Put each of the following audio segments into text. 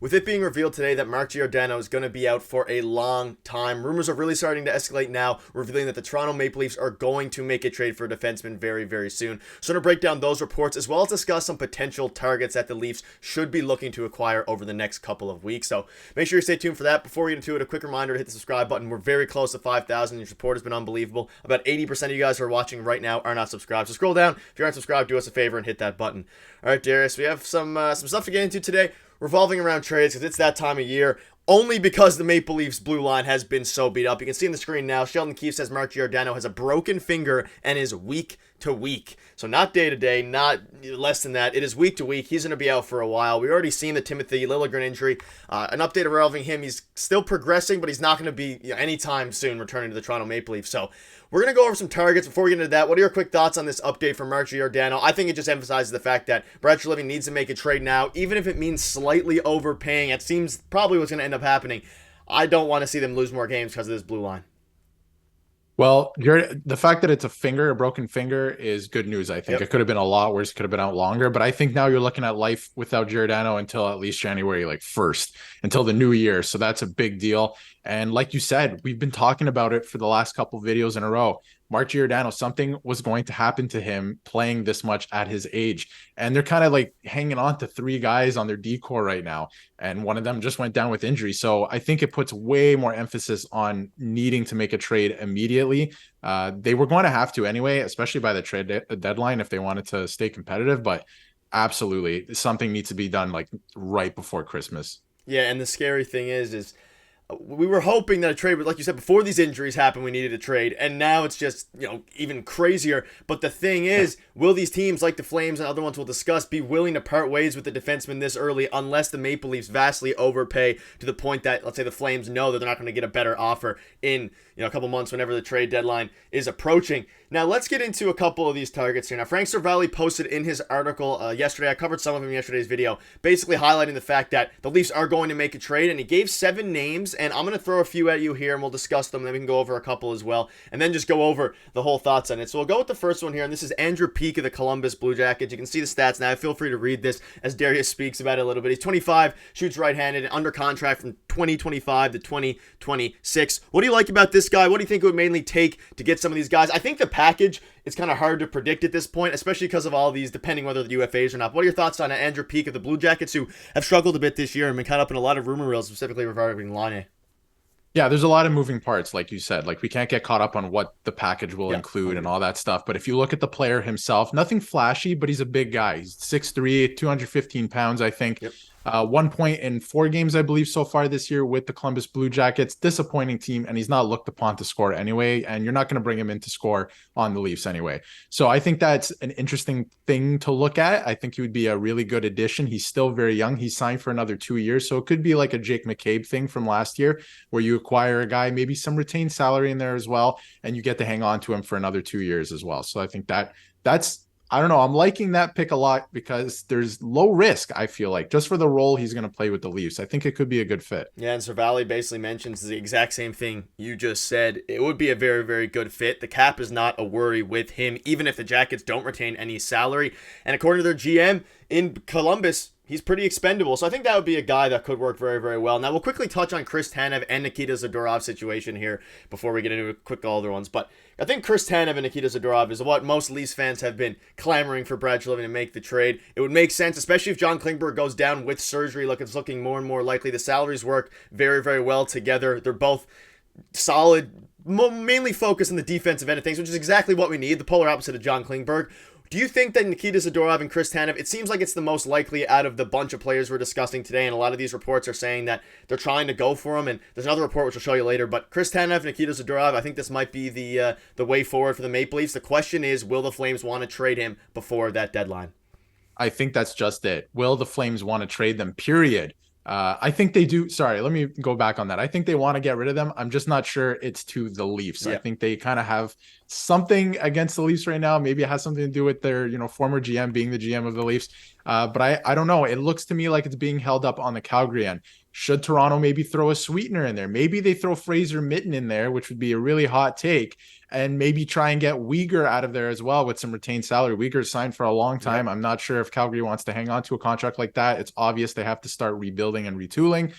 With it being revealed today that Mark Giordano is going to be out for a long time, rumors are really starting to escalate now, revealing that the Toronto Maple Leafs are going to make a trade for a defenseman very, very soon. So I'm going to break down those reports as well as discuss some potential targets that the Leafs should be looking to acquire over the next couple of weeks. So make sure you stay tuned for that. Before we get into it, a quick reminder to hit the subscribe button. We're very close to 5,000. Your support has been unbelievable. About 80% of you guys who are watching right now are not subscribed. So scroll down. If you aren't subscribed, do us a favor and hit that button. All right, Darius, we have some stuff to get into today, revolving around trades because it's that time of year. Only because the Maple Leafs blue line has been so beat up. You can see on the screen now, Sheldon Keefe says Mark Giordano has a broken finger and is week to week. So not day to day, not less than that. It is week to week. He's going to be out for a while. We've already seen the Timothy Liljegren injury. An update involving him. He's still progressing, but he's not going to be anytime soon returning to the Toronto Maple Leafs. So we're going to go over some targets. Before we get into that, what are your quick thoughts on this update from Mark Giordano? I think it just emphasizes the fact that Brad Treliving needs to make a trade now, even if it means slightly overpaying. It seems probably what's going to end up happening. I don't want to see them lose more games because of this blue line. Well, the fact that it's a broken finger is good news. I think it could have been a lot worse. It could have been out longer, but I think now you're looking at life without Giordano until at least January, 1st, until the new year. So that's a big deal. And like you said, we've been talking about it for the last couple of videos in a row. Mark Giordano, something was going to happen to him playing this much at his age. And they're kind of hanging on to three guys on their decor right now. And one of them just went down with injury. So I think it puts way more emphasis on needing to make a trade immediately. They were going to have to anyway, especially by the trade deadline if they wanted to stay competitive. But absolutely, something needs to be done right before Christmas. Yeah, and the scary thing is we were hoping that a trade, like you said, before these injuries happened, we needed a trade, and now it's just, even crazier. But the thing is, will these teams like the Flames and other ones we'll discuss be willing to part ways with the defenseman this early unless the Maple Leafs vastly overpay to the point that, let's say, the Flames know that they're not going to get a better offer in a couple months whenever the trade deadline is approaching. Now, let's get into a couple of these targets here. Now, Frank Cervalli posted in his article yesterday, I covered some of him in yesterday's video, basically highlighting the fact that the Leafs are going to make a trade, and he gave 7 names, and I'm going to throw a few at you here, and we'll discuss them, and then we can go over a couple as well, and then just go over the whole thoughts on it. So we'll go with the first one here, and this is Andrew Peeke of the Columbus Blue Jackets. You can see the stats now. Feel free to read this as Darius speaks about it a little bit. He's 25, shoots right-handed, and under contract from 2025 to 2026. What do you like about this guy? What do you think it would mainly take to get some of these guys? I think the package is kind of hard to predict at this point, especially because of all these, depending whether the UFAs or not. What are your thoughts on Andrew Peeke of the Blue Jackets, who have struggled a bit this year and been caught up in a lot of rumor reels, specifically regarding Laine? Yeah, there's a lot of moving parts, like you said. We can't get caught up on what the package will include and all that stuff. But if you look at the player himself, nothing flashy, but he's a big guy. He's 6'3", 215 pounds, I think. 1 point in 4 games, I believe, so far this year with the Columbus Blue Jackets. Disappointing team, and he's not looked upon to score anyway, and you're not going to bring him in to score on the Leafs anyway. So I think that's an interesting thing to look at. I think he would be a really good addition. He's still very young. He's signed for another 2 years, so it could be like a Jake McCabe thing from last year, where you acquire a guy, maybe some retained salary in there as well, and you get to hang on to him for another 2 years as well. So I think that's I don't know. I'm liking that pick a lot because there's low risk, I feel like, just for the role he's going to play with the Leafs. I think it could be a good fit. Yeah, and Cervalli basically mentions the exact same thing you just said. It would be a very, very good fit. The cap is not a worry with him, even if the Jackets don't retain any salary. And according to their GM in Columbus, he's pretty expendable. So I think that would be a guy that could work very, very well. Now, we'll quickly touch on Chris Tanev and Nikita Zadorov situation here before we get into quick all other ones. But I think Chris Tanev and Nikita Zadorov is what most Leafs fans have been clamoring for Brad Treliving to make the trade. It would make sense, especially if John Klingberg goes down with surgery. Look, it's looking more and more likely. The salaries work very, very well together. They're both solid, mainly focused on the defensive end of things, which is exactly what we need, the polar opposite of John Klingberg. Do you think that Nikita Zadorov and Chris Tanev, it seems like it's the most likely out of the bunch of players we're discussing today, and a lot of these reports are saying that they're trying to go for him, and there's another report which I'll show you later, but Chris Tanev, Nikita Zadorov, I think this might be the way forward for the Maple Leafs. The question is, will the Flames want to trade him before that deadline? I think that's just it. Will the Flames want to trade them, period? I think they do. Sorry, let me go back on that. I think they want to get rid of them. I'm just not sure it's to the Leafs. I think they kind of have something against the Leafs right now. Maybe it has something to do with their, former GM being the GM of the Leafs. But I don't know. It looks to me like it's being held up on the Calgary end. Should Toronto maybe throw a sweetener in there? Maybe they throw Fraser Mitten in there, which would be a really hot take, and maybe try and get Uyghur out of there as well with some retained salary. Uyghur's signed for a long time. Yep. I'm not sure if Calgary wants to hang on to a contract like that. It's obvious they have to start rebuilding and retooling.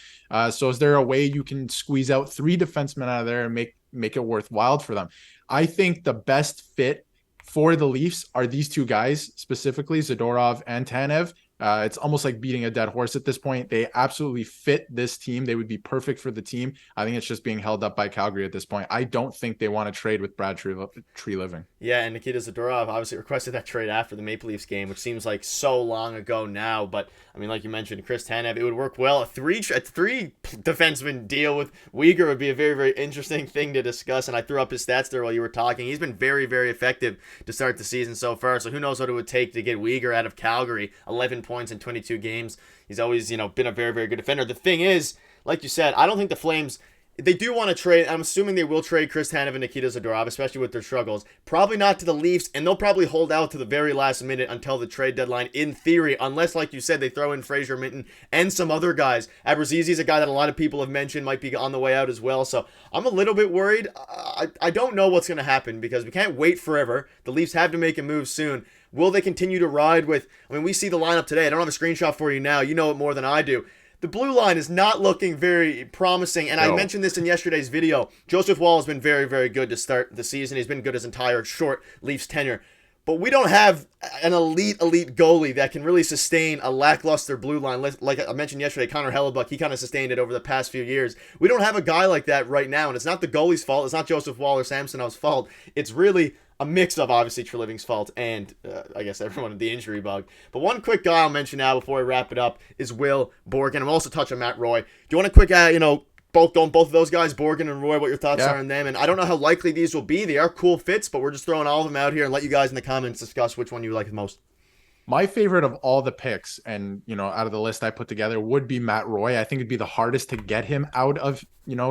So is there a way you can squeeze out 3 defensemen out of there and make it worthwhile for them? I think the best fit for the Leafs are these 2 guys, specifically Zadorov and Tanev. It's almost like beating a dead horse at this point. They absolutely fit this team. They would be perfect for the team. I think it's just being held up by Calgary at this point. I don't think they want to trade with Brad Treliving. Yeah, and Nikita Zadorov obviously requested that trade after the Maple Leafs game, which seems like so long ago now. But, I mean, like you mentioned, Chris Tanev, it would work well. A three defenseman deal with Uyghur would be a very, very interesting thing to discuss. And I threw up his stats there while you were talking. He's been very, very effective to start the season so far. So who knows what it would take to get Uyghur out of Calgary. 11 points in 22 games. He's always, been a very, very good defender. The thing is, like you said, I don't think the Flames, they do want to trade. I'm assuming they will trade Chris Tanev and Nikita Zadorov, especially with their struggles. Probably not to the Leafs, and they'll probably hold out to the very last minute until the trade deadline, in theory, unless, like you said, they throw in Fraser Minton and some other guys. Abrazizi's a guy that a lot of people have mentioned might be on the way out as well, so I'm a little bit worried. I don't know what's going to happen because we can't wait forever. The Leafs have to make a move soon. Will they continue to ride with, we see the lineup today. I don't have a screenshot for you now. You know it more than I do. The blue line is not looking very promising, and no. I mentioned this in yesterday's video. Joseph Woll has been very, very good to start the season. He's been good his entire short Leafs tenure. But we don't have an elite goalie that can really sustain a lackluster blue line. Like I mentioned yesterday, Connor Hellebuck, he kind of sustained it over the past few years. We don't have a guy like that right now, and it's not the goalie's fault. It's not Joseph Woll or Samsonov's fault. It's really a mix of, obviously, Treliving's fault and, I guess, everyone, the injury bug. But one quick guy I'll mention now before I wrap it up is Will Borgen. I'm also touching Matt Roy. Do you want a quick, both of those guys, Borgen and Roy, what your thoughts are on them? And I don't know how likely these will be. They are cool fits, but we're just throwing all of them out here and let you guys in the comments discuss which one you like the most. My favorite of all the picks, and, out of the list I put together, would be Matt Roy. I think it'd be the hardest to get him out of,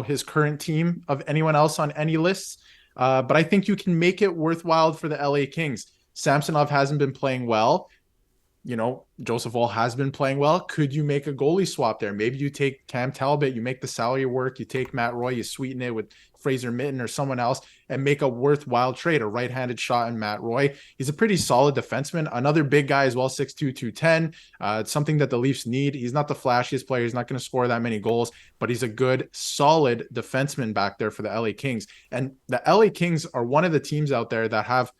his current team of anyone else on any lists. But I think you can make it worthwhile for the LA Kings. Samsonov hasn't been playing well. Joseph Woll has been playing well. Could you make a goalie swap there? Maybe you take Cam Talbot, you make the salary work, you take Matt Roy, you sweeten it with Fraser Mitten or someone else and make a worthwhile trade, a right-handed shot in Matt Roy. He's a pretty solid defenseman. Another big guy as well, 6'2", 210. It's something that the Leafs need. He's not the flashiest player. He's not going to score that many goals, but he's a good, solid defenseman back there for the LA Kings. And the LA Kings are one of the teams out there that have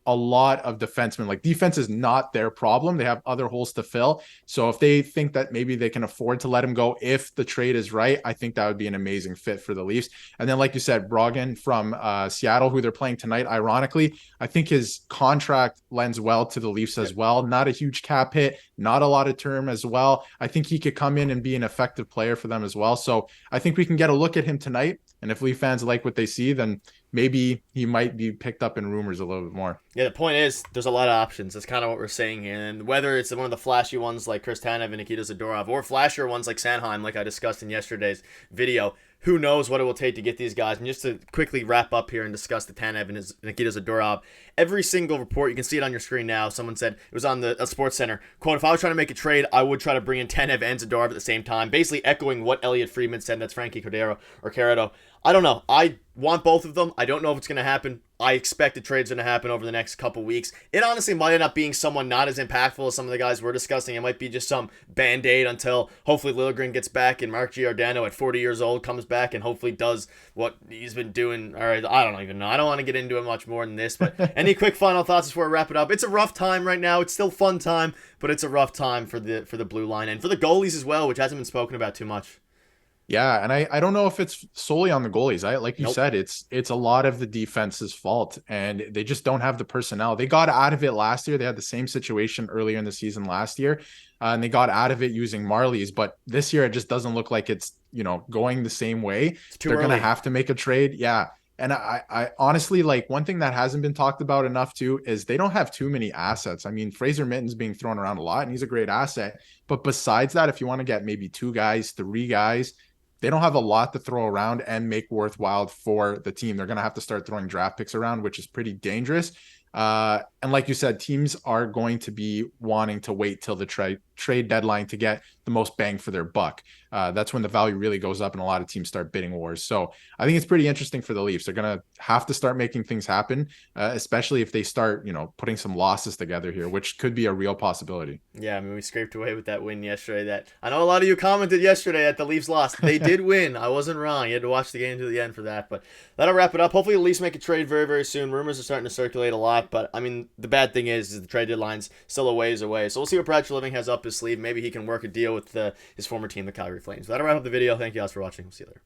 a lot of defensemen. Like, defense is not their problem. They have other holes to fill. So if they think that maybe they can afford to let him go if the trade is right, I think that would be an amazing fit for the Leafs. And then, like you said, Brogdon from Seattle, who they're playing tonight, ironically, I think his contract lends well to the Leafs as well. Not a huge cap hit, not a lot of term as well. I think he could come in and be an effective player for them as well. So I think we can get a look at him tonight. And if Leaf fans like what they see, then maybe he might be picked up in rumors a little bit more. Yeah, the point is there's a lot of options. That's kind of what we're saying here. And whether it's one of the flashy ones like Chris Tanev and Nikita Zadorov or flashier ones like Sanheim, like I discussed in yesterday's video, who knows what it will take to get these guys. And just to quickly wrap up here and discuss the Tanev and Nikita Zadorov, every single report, you can see it on your screen now, someone said, it was on the Sports Center, quote, if I was trying to make a trade, I would try to bring in Tanev and Zadorov at the same time, basically echoing what Elliot Friedman said, and that's Frankie Cordero or Carrado. I don't know. I want both of them. I don't know if it's going to happen. I expect the trade's going to happen over the next couple weeks. It honestly might end up being someone not as impactful as some of the guys we're discussing. It might be just some Band-Aid until hopefully Liljegren gets back and Mark Giordano at 40 years old comes back and hopefully does what he's been doing. All right, I don't even know. I don't want to get into it much more than this, but any quick final thoughts before I wrap it up? It's a rough time right now. It's still fun time, but it's a rough time for the blue line and for the goalies as well, which hasn't been spoken about too much. Yeah, and I don't know if it's solely on the goalies. Like you said, it's a lot of the defense's fault, and they just don't have the personnel. They got out of it last year. They had the same situation earlier in the season last year, and they got out of it using Marlies. But this year, it just doesn't look like it's going the same way. They're going to have to make a trade. Yeah. And I honestly, like, one thing that hasn't been talked about enough too is they don't have too many assets. I mean, Fraser Mitten's being thrown around a lot, and he's a great asset. But besides that, if you want to get maybe 2 guys, 3 guys, they don't have a lot to throw around and make worthwhile for the team. They're going to have to start throwing draft picks around, which is pretty dangerous. And like you said, teams are going to be wanting to wait till the trade deadline to get the most bang for their buck. That's when the value really goes up and a lot of teams start bidding wars. So I think it's pretty interesting for the Leafs. They're going to have to start making things happen, especially if they start, putting some losses together here, which could be a real possibility. Yeah, I mean, we scraped away with that win yesterday. That I know a lot of you commented yesterday that the Leafs lost. They did win. I wasn't wrong. You had to watch the game to the end for that. But that'll wrap it up. Hopefully, the Leafs make a trade very, very soon. Rumors are starting to circulate a lot. But, I mean, the bad thing is the trade deadline's still a ways away. So we'll see what Brad Living has up his sleeve. Maybe he can work a deal with his former team, the Calgary Flames. That'll wrap up the video. Thank you guys for watching. We'll see you later.